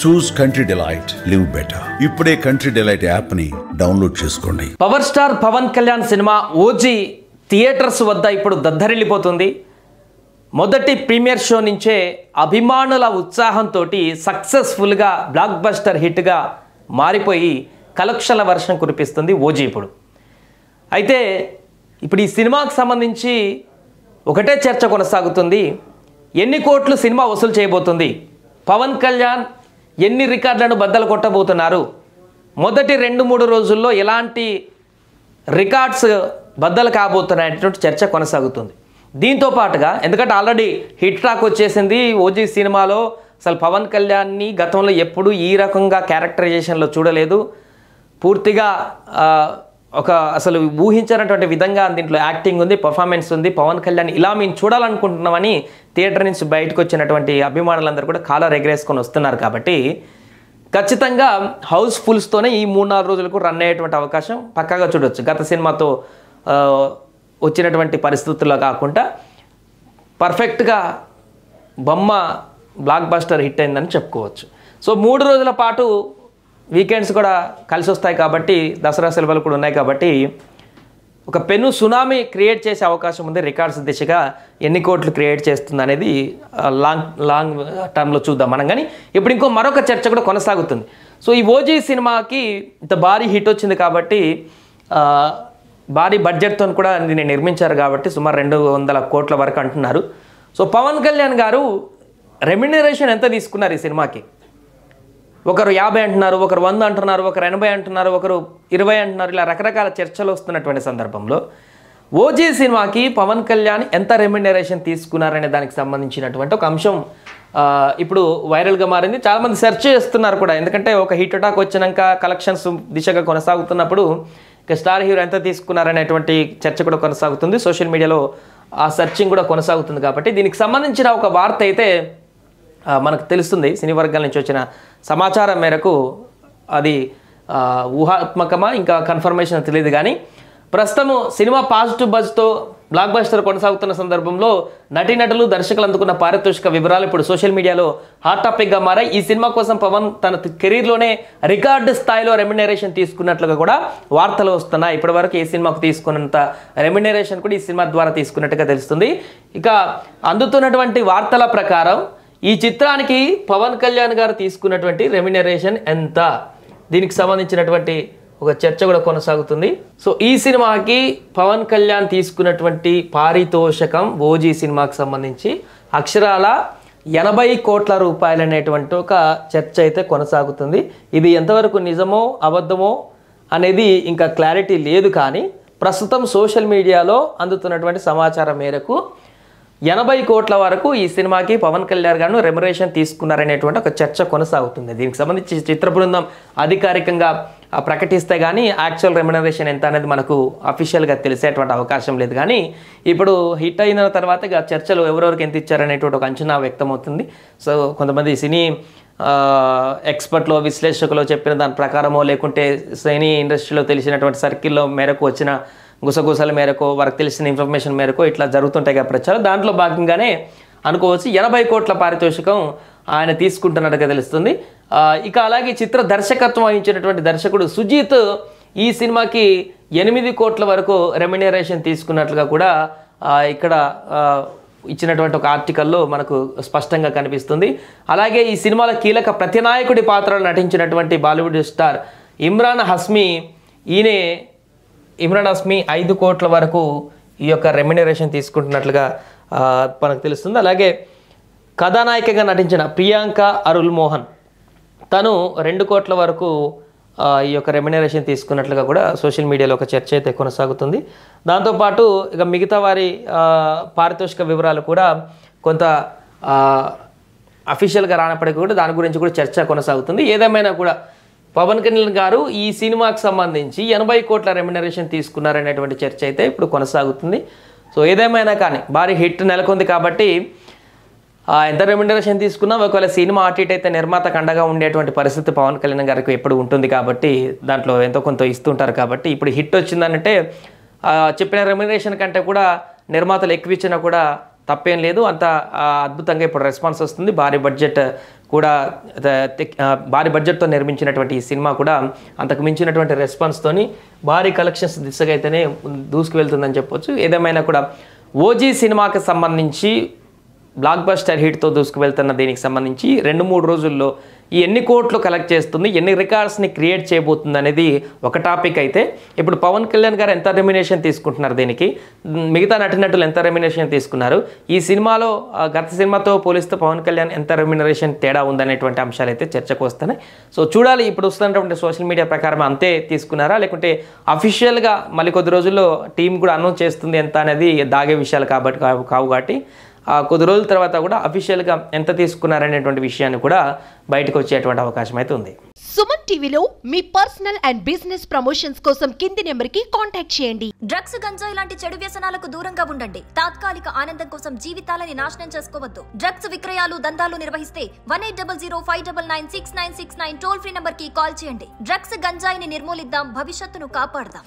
చూస్ Country Delight, live better. ఇప్పుడే Country Delight app ని download చేసుకోండి. Power star Pawan Kalyan cinema OG theatres వద్ద ఇప్పుడు దద్దరిల్లిపోతుంది. మొదటి ప్రీమియర్ షో నుంచే అభిమానుల ఉత్సాహంతో సక్సెస్ఫుల్గా బ్లాక్ బస్టర్ హిట్గా మారిపోయి కలెక్షన్ల వర్షం కురిపిస్తుంది ఓజీ. అయితే ఇప్పుడు ఈ సినిమాకు సంబంధించి ఒకటే చర్చ కొనసాగుతుంది. ఎన్ని కోట్లు సినిమా వసూలు చేయబోతుంది, పవన్ కళ్యాణ్ ఎన్ని రికార్డులను బద్దలు కొట్టబోతున్నారు, మొదటి 2-3 రోజుల్లో ఎలాంటి రికార్డ్స్ బద్దలు కాబోతున్నాయనేటువంటి చర్చ కొనసాగుతుంది. దీంతో పాటుగా ఎందుకంటే ఆల్రెడీ హిట్ టాక్ వచ్చేసింది ఓజీ సినిమాలో. అసలు పవన్ కళ్యాణ్ని గతంలో ఎప్పుడు ఈ రకంగా క్యారెక్టరైజేషన్లో చూడలేదు. పూర్తిగా అసలు ఊహించినటువంటి విధంగా దీంట్లో యాక్టింగ్ ఉంది, పర్ఫార్మెన్స్ ఉంది. పవన్ కళ్యాణ్ ఇలా మేము చూడాలనుకుంటున్నామని థియేటర్ నుంచి బయటకు వచ్చినటువంటి అభిమానులందరూ కూడా కాలర్ ఎగరేసుకొని వస్తున్నారు. కాబట్టి ఖచ్చితంగా హౌస్ఫుల్స్తోనే ఈ 3-4 రోజులకు రన్ అయ్యేటువంటి అవకాశం పక్కాగా చూడవచ్చు. గత సినిమాతో వచ్చినటువంటి పరిస్థితుల్లో కాకుండా పర్ఫెక్ట్గా బొమ్మ బ్లాక్ బస్టర్ హిట్ అయిందని చెప్పుకోవచ్చు. సో 3 రోజుల పాటు వీకెండ్స్ కూడా కలిసి వస్తాయి కాబట్టి, దసరా సెలవులు కూడా ఉన్నాయి కాబట్టి ఒక పెను సునామీ క్రియేట్ చేసే అవకాశం ఉంది. రికార్డ్స్ దిశగా ఎన్ని కోట్లు క్రియేట్ చేస్తుంది అనేది లాంగ్ టర్మ్లో చూద్దాం మనం. కానీ ఇప్పుడు మరొక చర్చ కూడా కొనసాగుతుంది. సో ఈ ఓజీ సినిమాకి ఇంత భారీ హిట్ వచ్చింది కాబట్టి, భారీ బడ్జెట్తో కూడా దీన్ని నిర్మించారు కాబట్టి సుమారు 200 కోట్ల వరకు అంటున్నారు. సో పవన్ కళ్యాణ్ గారు రెమ్యునరేషన్ ఎంత తీసుకున్నారు ఈ సినిమాకి? ఒకరు 50 అంటున్నారు, ఒకరు 100 అంటున్నారు, ఒకరు 80 అంటున్నారు, ఒకరు 20 అంటున్నారు. ఇలా రకరకాల చర్చలు వస్తున్నటువంటి సందర్భంలో ఓజీ సినిమాకి పవన్ కళ్యాణ్ ఎంత రెమ్యునరేషన్ తీసుకున్నారనే దానికి సంబంధించినటువంటి ఒక అంశం ఇప్పుడు వైరల్గా మారింది. చాలామంది సెర్చ్ చేస్తున్నారు కూడా. ఎందుకంటే ఒక హిట్ టాక్ వచ్చినాక కలెక్షన్స్ దిశగా కొనసాగుతున్నప్పుడు ఇక స్టార్ హీరో ఎంత తీసుకున్నారనేటువంటి చర్చ కూడా కొనసాగుతుంది. సోషల్ మీడియాలో ఆ సెర్చింగ్ కూడా కొనసాగుతుంది. కాబట్టి దీనికి సంబంధించిన ఒక వార్త అయితే మనకు తెలుస్తుంది. సినీ వర్గాల నుంచి వచ్చిన సమాచారం మేరకు అది ఊహాత్మకమా ఇంకా కన్ఫర్మేషన్ తెలియదు. కానీ ప్రస్తుతం సినిమా పాజిటివ్ బజ్తో బ్లాక్ బస్టర్ కొనసాగుతున్న సందర్భంలో నటీనటులు దర్శకులు అందుకున్న పారితోషిక వివరాలు ఇప్పుడు సోషల్ మీడియాలో హాట్ టాపిక్గా మారాయి. ఈ సినిమా కోసం పవన్ తన కెరీర్లోనే రికార్డు స్థాయిలో రెమ్యునరేషన్ తీసుకున్నట్లుగా కూడా వార్తలు వస్తున్నాయి. ఇప్పటివరకు ఈ సినిమాకు తీసుకున్నంత రెమ్యునరేషన్ కూడా ఈ సినిమా ద్వారా తీసుకున్నట్టుగా తెలుస్తుంది. ఇక అందుతున్నటువంటి వార్తల ప్రకారం ఈ చిత్రానికి పవన్ కళ్యాణ్ గారు తీసుకున్నటువంటి రెమ్యునరేషన్ ఎంత, దీనికి సంబంధించినటువంటి ఒక చర్చ కూడా కొనసాగుతుంది. సో ఈ సినిమాకి పవన్ కళ్యాణ్ తీసుకున్నటువంటి పారితోషికం ఓజీ సినిమాకి సంబంధించి అక్షరాల 80 కోట్ల రూపాయలు అనేటువంటి ఒక చర్చ అయితే కొనసాగుతుంది. ఇది ఎంతవరకు నిజమో అబద్ధమో అనేది ఇంకా క్లారిటీ లేదు. కానీ ప్రస్తుతం సోషల్ మీడియాలో అందుతున్నటువంటి సమాచారం మేరకు 80 కోట్ల వరకు ఈ సినిమాకి పవన్ కళ్యాణ్ గారు రెమ్యునరేషన్ తీసుకున్నారనేటువంటి ఒక చర్చ కొనసాగుతుంది. దీనికి సంబంధించి చిత్ర బృందం అధికారికంగా ప్రకటిస్తే కానీ యాక్చువల్ రెమ్యునరేషన్ ఎంత అనేది మనకు అఫీషియల్గా తెలిసేటువంటి అవకాశం లేదు. కానీ ఇప్పుడు హిట్ అయిన తర్వాత చర్చలు ఎవరెవరికి ఎంత ఇచ్చారనేటువంటి ఒక అంచనా వ్యక్తమవుతుంది. సో కొంతమంది సినీ ఎక్స్పర్ట్లో విశ్లేషకులు చెప్పిన దాని ప్రకారమో లేకుంటే సినీ ఇండస్ట్రీలో తెలిసినటువంటి సర్కిల్లో మేరకు వచ్చిన గుసగుసల మేరకు వారికి తెలిసిన ఇన్ఫర్మేషన్ మేరకు ఇట్లా జరుగుతుంటాయి కదా ప్రచారం. దాంట్లో భాగంగానే అనుకోవచ్చు 80 కోట్ల పారితోషికం ఆయన తీసుకుంటున్నట్టుగా తెలుస్తుంది. ఇక అలాగే చిత్ర దర్శకత్వం వహించినటువంటి దర్శకుడు సుజీత్ ఈ సినిమాకి 8 కోట్ల వరకు రెమ్యునరేషన్ తీసుకున్నట్లుగా కూడా ఇక్కడ ఇచ్చినటువంటి ఒక ఆర్టికల్లో మనకు స్పష్టంగా కనిపిస్తుంది. అలాగే ఈ సినిమాలో కీలక ప్రతినాయకుడి పాత్రలో నటించినటువంటి బాలీవుడ్ స్టార్ ఇమ్రాన్ హష్మీ 5 కోట్ల వరకు ఈ యొక్క రెమ్యునరేషన్ తీసుకుంటున్నట్లుగా మనకు తెలుస్తుంది. అలాగే కథానాయికగా నటించిన ప్రియాంక అరుల్ మోహన్ తను 2 కోట్ల వరకు ఈ యొక్క రెమ్యునరేషన్ తీసుకున్నట్లుగా కూడా సోషల్ మీడియాలో ఒక చర్చ అయితే కొనసాగుతుంది. దాంతోపాటు ఇక మిగతా వారి పారితోషిక వివరాలు కూడా కొంత అఫీషియల్గా రానప్పటికీ కూడా దాని గురించి కూడా చర్చ కొనసాగుతుంది. ఏదేమైనా కూడా పవన్ కళ్యాణ్ గారు ఈ సినిమాకి సంబంధించి 80 కోట్ల రెమ్యునరేషన్ తీసుకున్నారనేటువంటి చర్చ అయితే ఇప్పుడు కొనసాగుతుంది. సో ఏదేమైనా కానీ భారీ హిట్ నెలకొంది కాబట్టి ఎంత రెమ్యునరేషన్ తీసుకున్నా ఒకవేళ సినిమా అటు ఇటు అయితే నిర్మాతకు అండగా ఉండేటువంటి పరిస్థితి పవన్ కళ్యాణ్ గారికి ఎప్పుడు ఉంటుంది కాబట్టి దాంట్లో ఎంతో కొంత ఇస్తుంటారు. కాబట్టి ఇప్పుడు హిట్ వచ్చిందనంటే చెప్పిన రెమ్యునరేషన్ కంటే కూడా నిర్మాతలు ఎక్కువ ఇచ్చినా కూడా తప్పేం లేదు. అంత అద్భుతంగా ఇప్పుడు రెస్పాన్స్ వస్తుంది. భారీ బడ్జెట్తో నిర్మించినటువంటి ఈ సినిమా కూడా అంతకు మించినటువంటి రెస్పాన్స్తోని భారీ కలెక్షన్స్ దిశగా అయితేనే దూసుకువెళ్తుందని చెప్పొచ్చు. ఏదేమైనా కూడా ఓజీ సినిమాకి సంబంధించి బ్లాక్ బస్టర్ హిట్తో దూసుకువెళ్తున్న దీనికి సంబంధించి 2-3 రోజుల్లో ఎన్ని కోట్లు కలెక్ట్ చేస్తుంది, ఎన్ని రికార్డ్స్ని క్రియేట్ చేయబోతుంది అనేది ఒక టాపిక్. అయితే ఇప్పుడు పవన్ కళ్యాణ్ గారు ఎంత రెమ్యునేషన్ తీసుకుంటున్నారు, దీనికి మిగతా నటినటులు ఎంత రెమ్యునేషన్ తీసుకున్నారు, ఈ సినిమాలో గత సినిమాతో పోలిస్తే పవన్ కళ్యాణ్ ఎంత రెమ్యునరేషన్ తేడా ఉందనేటువంటి అంశాలు అయితే చర్చకు వస్తున్నాయి. సో చూడాలి ఇప్పుడు వస్తున్నటువంటి సోషల్ మీడియా ప్రకారం అంతే తీసుకున్నారా, లేకుంటే అఫీషియల్గా మళ్ళీ కొద్ది రోజుల్లో టీం కూడా అనౌన్స్ చేస్తుంది ఎంత అనేది దాగే విషయాలు కాబట్టి కొద్ది రోజుల తర్వాత కూడా అఫీషియల్గా ఎంత తీసుకున్నారనేటువంటి విషయాన్ని కూడా బయటకు వచ్చేటువంటి అవకాశం అయితే ఉంది. సుమన్ టీవీలో మీ పర్సనల్ అండ్ బిజినెస్ ప్రమోషన్స్ కోసం కింది నెంబర్కి కాంటాక్ట్ చేయండి. డ్రగ్స్, గంజాయి లాంటి చెడు వ్యసనాలకు దూరంగా ఉండండి. తాత్కాలిక ఆనందం కోసం జీవితాలని నాశనం చేసుకోవద్దు. డ్రగ్స్ విక్రయాలు, దందాలు నిర్వహిస్తే 1800599696 టోల్ ఫ్రీ నంబర్ కి కాల్ చేయండి. డ్రగ్స్, గంజాయిని నిర్మూలిద్దాం, భవిష్యత్తును కాపాడదాం.